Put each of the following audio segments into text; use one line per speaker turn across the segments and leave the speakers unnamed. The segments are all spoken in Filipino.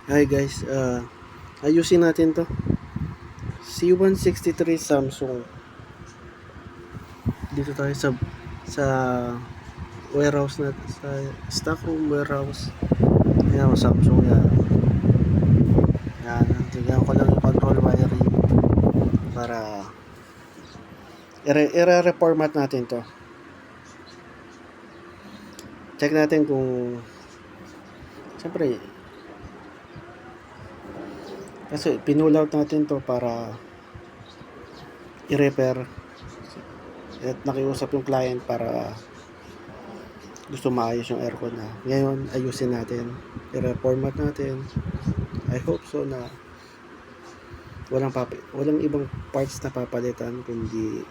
Hi guys, ayusin natin to. C163 Samsung. Dito tayo sa warehouse na sa stock room warehouse. Yan, Samsung yan. Yan, tignan ko lang yung control wiring para i-reformat natin to. Check natin kung siyempre kasi pinull out natin to para i-repair at nakiusap yung client para gusto maayos yung aircon na. Ngayon, ayusin natin. I-reformat natin. I hope so na walang ibang parts na papalitan kundi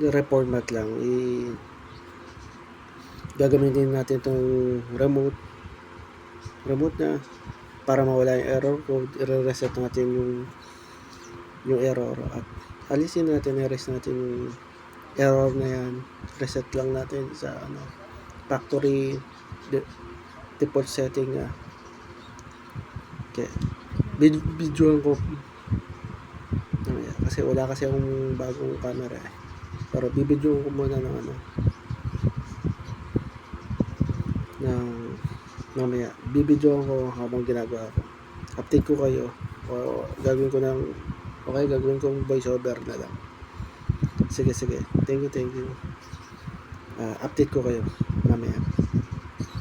i-reformat lang. Gagamitin natin itong remote na para mawala yung error code. I-reset natin yung error at alisin natin, erase natin yung error na yan. Reset lang natin sa factory default setting na. Okay, videoan ko kasi wala kasi akong bagong camera pero bibidyoan ko muna ng mamaya bibidyoan ko habang ginagawa ko, update ko kayo o gagawin kong voice over na lang. Sige, thank you. Update ko kayo mamaya.